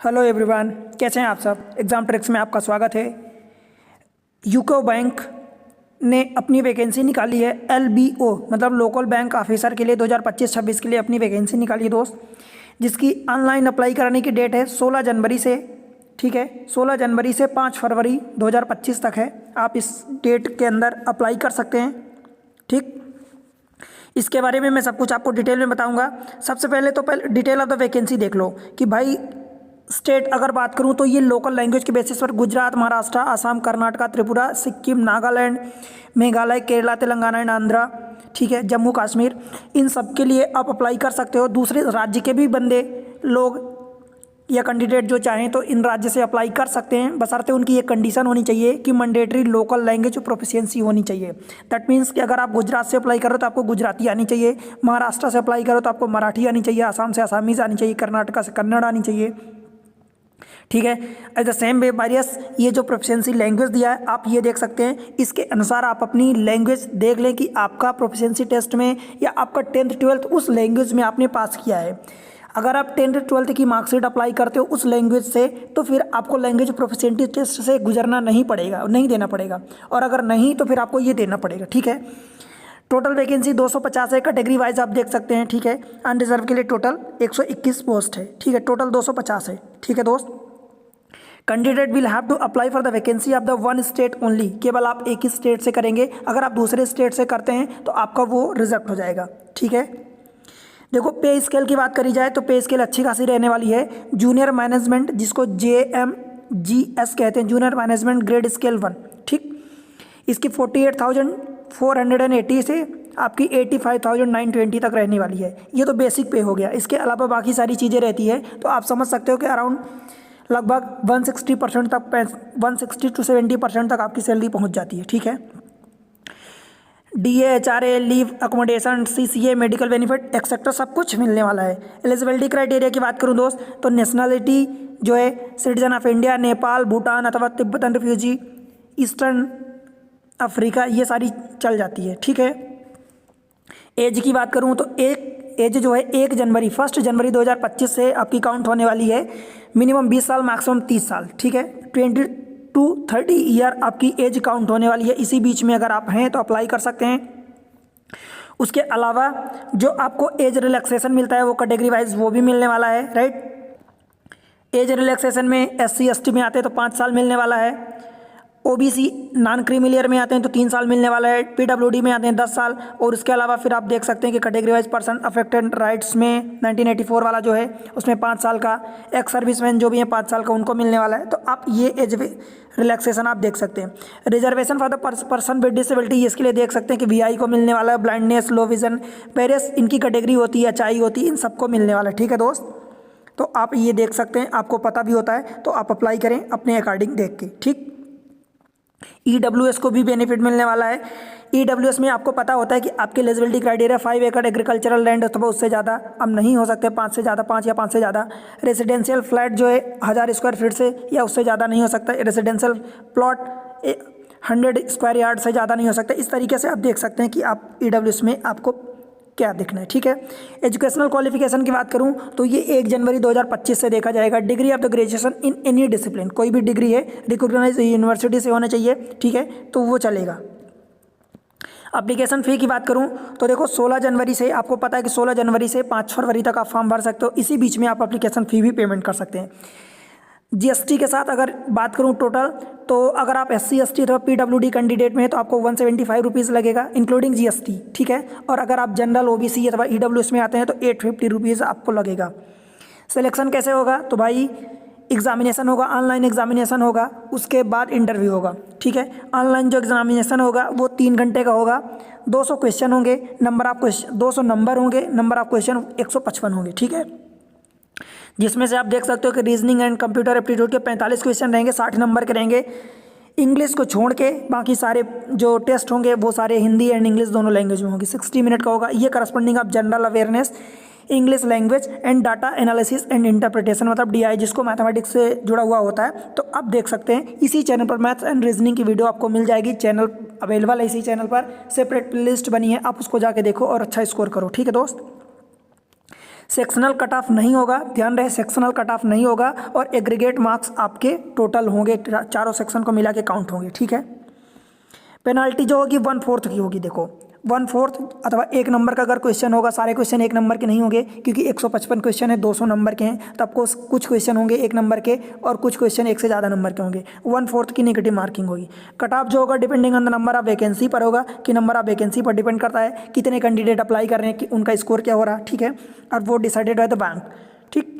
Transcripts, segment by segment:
Hello everyone, कैसे हैं आप सब। एग्ज़ाम ट्रिक्स में आपका स्वागत है। यूको बैंक ने अपनी वैकेंसी निकाली है LBO मतलब लोकल बैंक ऑफिसर के लिए 2025-26 के लिए अपनी वैकेंसी निकाली है दोस्त, जिसकी ऑनलाइन अप्लाई कराने की डेट है 16 जनवरी से। ठीक है, 16 जनवरी से 5 फरवरी 2025 तक है। आप इस डेट के अंदर अप्लाई कर सकते हैं। ठीक, इसके बारे में मैं सब कुछ आपको डिटेल में बताऊंगा। सबसे पहले तो डिटेल ऑफ द वैकेंसी देख लो कि भाई स्टेट अगर बात करूं तो ये लोकल लैंग्वेज के बेसिस पर गुजरात, महाराष्ट्र, असम, कर्नाटका, त्रिपुरा, सिक्किम, नागालैंड, मेघालय, केरला, तेलंगाना एंड आंध्रा, ठीक है, जम्मू कश्मीर, इन सब के लिए आप अप्लाई कर सकते हो। दूसरे राज्य के भी बंदे लोग या कैंडिडेट जो चाहें तो इन राज्य से अप्लाई कर सकते हैं, बशर्ते उनकी एक कंडीशन होनी चाहिए कि मैंडेटरी लोकल लैंग्वेज प्रोफिशिएंसी होनी चाहिए। दैट मीन्स कि अगर आप गुजरात से अप्लाई करो तो आपको गुजराती आनी चाहिए, महाराष्ट्र से अप्लाई करो तो आपको मराठी आनी चाहिए, असम से असामीज़ आनी चाहिए, कर्नाटका से कन्नड़ आनी चाहिए। ठीक है, at the same way various ये जो प्रोफिशिएंसी लैंग्वेज दिया है आप ये देख सकते हैं। इसके अनुसार आप अपनी लैंग्वेज देख लें कि आपका प्रोफिशिएंसी टेस्ट में या आपका 10th 12th उस लैंग्वेज में आपने पास किया है। अगर आप 10th 12th की मार्कशीट अप्लाई करते हो उस लैंग्वेज से तो फिर आपको लैंग्वेज प्रोफिशिएंसी टेस्ट से गुजरना नहीं पड़ेगा, नहीं देना पड़ेगा, और अगर नहीं तो फिर आपको ये देना पड़ेगा। ठीक है, टोटल वैकेंसी 250 है, कैटेगरी वाइज आप देख सकते हैं। ठीक है, अनरिजर्व के लिए टोटल 121 पोस्ट है। ठीक है, टोटल 250 है। ठीक है दोस्त, candidate will have to apply for the vacancy of the one state only. केवल आप एक ही स्टेट से करेंगे, अगर आप दूसरे स्टेट से करते हैं तो आपका वो रिजेक्ट हो जाएगा। ठीक है, देखो पे स्केल की बात करी जाए तो पे स्केल अच्छी खासी रहने वाली है। जूनियर मैनेजमेंट जिसको JMGS कहते हैं, जूनियर मैनेजमेंट ग्रेड स्केल 1। ठीक, इसकी 48,480 से आपकी 85,920 तक रहने वाली है। ये तो बेसिक पे हो गया। इसके अलावा बाकी सारी चीज़ें रहती है तो आप समझ सकते हो कि अराउंड लगभग 160% तक 160 to 70% तक आपकी सैलरी पहुंच जाती है। ठीक है, DA, HRA, leave, accommodation, CCA, medical benefit etcetera सब कुछ मिलने वाला है। एलिजिबिलिटी क्राइटेरिया की बात करूं दोस्त तो नेशनलिटी जो है citizen of India, Nepal, Bhutan अथवा तिब्बतन रिफ्यूजी, ईस्टर्न अफ्रीका, ये सारी चल जाती है। ठीक है, एज की बात करूं तो एज जो है 1 जनवरी 2025 से आपकी काउंट होने वाली है। मिनिमम 20 साल, मैक्सिमम 30 साल। ठीक है, 20 to 30 ईयर आपकी एज काउंट होने वाली है। इसी बीच में अगर आप हैं तो अप्लाई कर सकते हैं। उसके अलावा जो आपको एज रिलैक्सेशन मिलता है वो कैटेगरी वाइज वो भी मिलने वाला है। राइट, एज रिलैक्सेशन में SC ST में आते हैं तो 5 साल मिलने वाला है। OBC नॉन क्रीमिलियर में आते हैं तो 3 साल मिलने वाला है। PWD में आते हैं 10 साल। और उसके अलावा फिर आप देख सकते हैं कि category wise person affected rights में 1984 वाला जो है उसमें 5 साल का, एक्स सर्विसमैन जो भी है 5 साल का, उनको मिलने वाला है। तो आप ये एज रिलैक्सेशन आप देख सकते हैं। Reservation for the person with disability इसके लिए देख सकते हैं कि VI को मिलने वाला है, ब्लाइंडनेस, लो विजन, वेरियस इनकी कैटेगरी होती है, HI होती है, इन सबको मिलने वाला है। ठीक है दोस्त, तो आप ये देख सकते हैं, आपको पता भी होता है तो आप अप्लाई करें अपने अकॉर्डिंग देख के। ठीक, EWS को भी बेनिफिट मिलने वाला है। EWS में आपको पता होता है कि आपके एलिजिबिलिटी क्राइटेरिया 5 एकड़ एग्रीकल्चरल लैंड अथवा उससे ज़्यादा अब नहीं हो सकते, 5 से ज़्यादा, 5 या 5 से ज़्यादा। रेजिडेंशियल फ्लैट जो है 1000 स्क्वायर फीट से या उससे ज़्यादा नहीं हो सकता। रेजिडेंशियल प्लॉट 100 स्क्वायर यार्ड से ज़्यादा नहीं हो सकता। इस तरीके से आप देख सकते हैं कि आप EWS में आपको क्या दिखना है। ठीक है, एजुकेशनल क्वालिफिकेशन की बात करूं तो ये 1 जनवरी 2025 से देखा जाएगा। Degree of the graduation in any discipline, कोई भी डिग्री है रिकॉग्नाइज यूनिवर्सिटी से होना चाहिए। ठीक है, तो वो चलेगा। एप्लीकेशन फ़ी की बात करूं तो देखो 16 जनवरी से, आपको पता है कि 16 जनवरी से 5 फरवरी तक आप फॉर्म भर सकते हो। इसी बीच में आप एप्लीकेशन फ़ी भी पेमेंट कर सकते हैं। GST के साथ अगर बात करूं टोटल तो अगर आप SC ST अथवा PWD कैंडिडेट में है तो आपको 175 रुपीज़ लगेगा इंक्लूडिंग GST। ठीक है, और अगर आप जनरल OBC अथवा EWS में आते हैं तो 850 रुपीज़ आपको लगेगा। सिलेक्शन कैसे होगा तो भाई एग्जामिनेशन होगा, ऑनलाइन एग्जामिनेशन होगा, उसके बाद इंटरव्यू होगा। ठीक है, ऑनलाइन जो एग्जामिनेशन होगा वो 3 घंटे का होगा। 200 क्वेश्चन होंगे, नंबर ऑफ क्वेश्चन 200 नंबर होंगे, नंबर ऑफ क्वेश्चन 155 होंगे। ठीक है, जिसमें से आप देख सकते हो कि रीजनिंग एंड कंप्यूटर एप्टीट्यूड के 45 क्वेश्चन रहेंगे, 60 नंबर के रहेंगे। इंग्लिश को छोड़ के बाकी सारे जो टेस्ट होंगे वो सारे हिंदी एंड इंग्लिश दोनों लैंग्वेज में होंगे। 60 मिनट का होगा। ये corresponding of general awareness, English language and data analysis and interpretation मतलब DI जिसको मैथमेटिक्स से जुड़ा हुआ होता है। तो आप देख सकते हैं इसी चैनल पर मैथ्स एंड रीजनिंग की वीडियो आपको मिल जाएगी। चैनल अवेलेबल है, इसी चैनल पर सेपरेट प्लेलिस्ट बनी है, आप उसको जाके देखो और अच्छा स्कोर करो। ठीक है दोस्त, सेक्शनल कट ऑफ नहीं होगा, ध्यान रहे सेक्शनल कट ऑफ नहीं होगा, और एग्रीगेट मार्क्स आपके टोटल होंगे, चारों सेक्शन को मिला के काउंट होंगे, ठीक है। पेनाल्टी जो होगी 1/4 की होगी, देखो 1/4 अथवा 1 नंबर का अगर क्वेश्चन होगा, सारे क्वेश्चन 1 नंबर के नहीं होंगे क्योंकि 155 क्वेश्चन है, 200 नंबर के हैं, तो आपको कुछ क्वेश्चन होंगे 1 नंबर के और कुछ क्वेश्चन 1 से ज़्यादा नंबर के होंगे, 1/4 की नेगेटिव मार्किंग होगी। कट ऑफ जो होगा depending on the number of vacancy पर होगा, कि नंबर ऑफ वैकेंसी पर डिपेंड करता है, कितने कैंडिडेट अप्लाई कर रहे हैं, कि उनका स्कोर क्या हो रहा है, ठीक है, और वो डिसाइडेड बाय द बैंक, ठीक।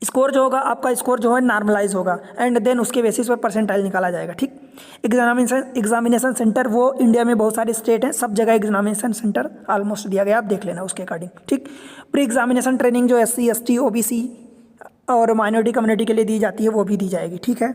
स्कोर जो होगा आपका, स्कोर जो है नॉर्मलाइज होगा एंड देन उसके बेसिस पर परसेंटाइल निकाला जाएगा, ठीक। एग्जामिनेशन सेंटर वो इंडिया में बहुत सारे स्टेट हैं, सब जगह एग्जामिनेशन सेंटर ऑलमोस्ट दिया गया, आप देख लेना उसके अकॉर्डिंग, ठीक। प्री एग्जामिनेशन ट्रेनिंग जो SC ST OBC और माइनॉरिटी कम्युनिटी के लिए दी जाती है वो भी दी जाएगी, ठीक है।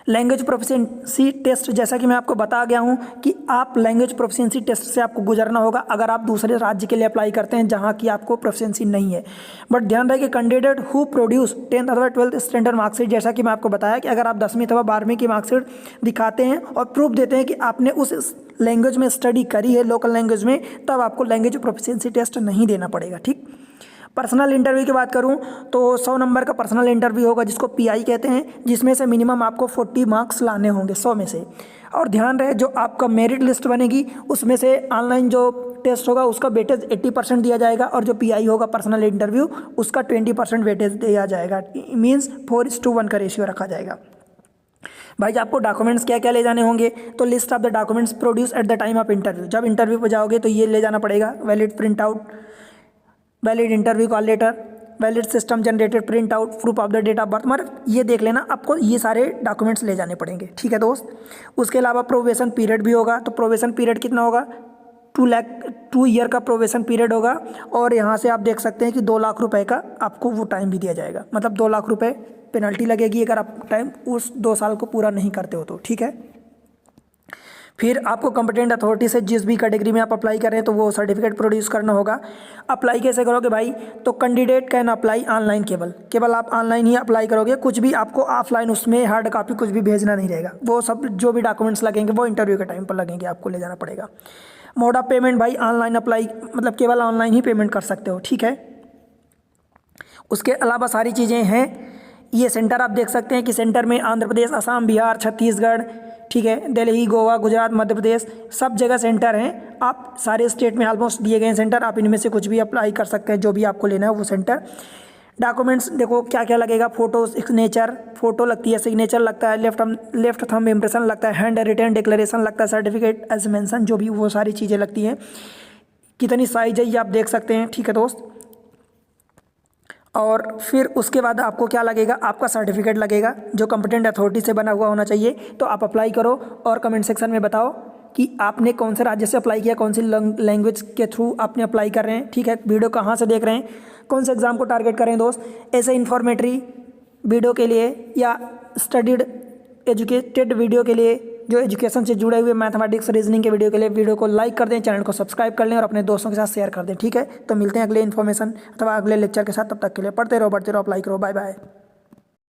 लैंग्वेज प्रोफिशिएंसी टेस्ट, जैसा कि मैं आपको बता गया हूं कि आप लैंग्वेज प्रोफिशिएंसी टेस्ट से आपको गुजरना होगा अगर आप दूसरे राज्य के लिए अप्लाई करते हैं जहां की आपको प्रोफिशिएंसी नहीं है। बट ध्यान रहे कि कैंडिडेट हु प्रोड्यूस 10th अथवा 12th स्टैंडर्ड मार्कशीट, जैसा कि मैं आपको बताया कि अगर आप 10वीं अथवा 12वीं की मार्कशीट दिखाते हैं और प्रूफ देते हैं कि आपने उस लैंग्वेज में स्टडी करी है, लोकल लैंग्वेज में, तब आपको लैंग्वेज प्रोफिशिएंसी टेस्ट नहीं देना पड़ेगा, ठीक। पर्सनल इंटरव्यू की बात करूं तो 100 नंबर का पर्सनल इंटरव्यू होगा जिसको PI कहते हैं, जिसमें से मिनिमम आपको 40 मार्क्स लाने होंगे 100 में से। और ध्यान रहे जो आपका मेरिट लिस्ट बनेगी उसमें से ऑनलाइन जो टेस्ट होगा उसका वेटेज 80% दिया जाएगा, और जो PI होगा पर्सनल इंटरव्यू उसका 20% वेटेज दिया जाएगा, मीन्स 4:1 का रेशियो रखा जाएगा। भाई आपको डॉक्यूमेंट्स क्या क्या ले जाने होंगे, तो list of the documents produce at the time of interview, जब इंटरव्यू पर जाओगे तो ये ले जाना पड़ेगा, valid print out, valid interview call letter, valid system generated print out, proof of the date of birth, मतलब ये देख लेना आपको ये सारे डॉक्यूमेंट्स ले जाने पड़ेंगे, ठीक है दोस्त। उसके अलावा प्रोबेशन पीरियड भी होगा, तो प्रोबेशन पीरियड कितना होगा, 2 ईयर का प्रोबेशन पीरियड होगा, और यहाँ से आप देख सकते हैं कि 2 लाख रुपए का आपको वो टाइम भी दिया जाएगा, मतलब 2 लाख रुपए पेनल्टी लगेगी अगर आप टाइम उस 2 साल को पूरा नहीं करते हो तो, ठीक है। फिर आपको कंपिटेंट अथॉरिटी से जिस भी कैटेगरी में आप अप्लाई कर रहे हैं तो वो सर्टिफिकेट प्रोड्यूस करना होगा। अप्लाई कैसे करोगे भाई, तो कैंडिडेट कैन अप्लाई ऑनलाइन, केवल आप ऑनलाइन ही अप्लाई करोगे, कुछ भी आपको ऑफलाइन उसमें हार्ड कॉपी कुछ भी भेजना नहीं रहेगा, वो सब जो भी डॉक्यूमेंट्स लगेंगे वो इंटरव्यू के टाइम पर लगेंगे, आपको ले जाना पड़ेगा। मोड ऑफ पेमेंट भाई ऑनलाइन अप्लाई, मतलब केवल ऑनलाइन ही पेमेंट कर सकते हो, ठीक है। उसके अलावा सारी चीज़ें हैं, ये सेंटर आप देख सकते हैं कि सेंटर में आंध्र प्रदेश, असम, बिहार, छत्तीसगढ़, ठीक है, दिल्ली, गोवा, गुजरात, मध्य प्रदेश, सब जगह सेंटर हैं। आप सारे स्टेट में ऑलमोस्ट दिए गए हैं सेंटर, आप इनमें से कुछ भी अप्लाई कर सकते हैं, जो भी आपको लेना है वो सेंटर। डॉक्यूमेंट्स देखो क्या क्या लगेगा, फोटो, सिग्नेचर, फोटो लगती है, सिग्नेचर लगता है, लेफ्ट थंब इम्प्रेशन लगता है, हैंड रिटन डिक्लेरेशन लगता है, सर्टिफिकेट एज मेंशन, जो भी वो सारी चीज़ें लगती हैं। कितनी साइज है ये आप देख सकते हैं, ठीक है दोस्त। और फिर उसके बाद आपको क्या लगेगा, आपका सर्टिफिकेट लगेगा जो कंपिटेंट अथॉरिटी से बना हुआ होना चाहिए। तो आप अप्लाई करो और कमेंट सेक्शन में बताओ कि आपने कौन से राज्य से अप्लाई किया, कौन सी लैंग्वेज के थ्रू आपने अप्लाई कर रहे हैं, ठीक है। वीडियो कहाँ से देख रहे हैं, कौन से एग्ज़ाम को टारगेट कर रहे हैं दोस्त। ऐसे इन्फॉर्मेटरी वीडियो के लिए या स्टडीड एजुकेटेड वीडियो के लिए, जो एजुकेशन से जुड़े हुए मैथमेटिक्स रीजनिंग के वीडियो के लिए, वीडियो को लाइक कर दें, चैनल को सब्सक्राइब कर लें और अपने दोस्तों के साथ शेयर कर दें, ठीक है। तो मिलते हैं अगले इन्फॉर्मेशन अथवा अगले लेक्चर के साथ, तब तक के लिए पढ़ते रहो, बढ़ते रहो, अप्लाई करो, बाय बाय।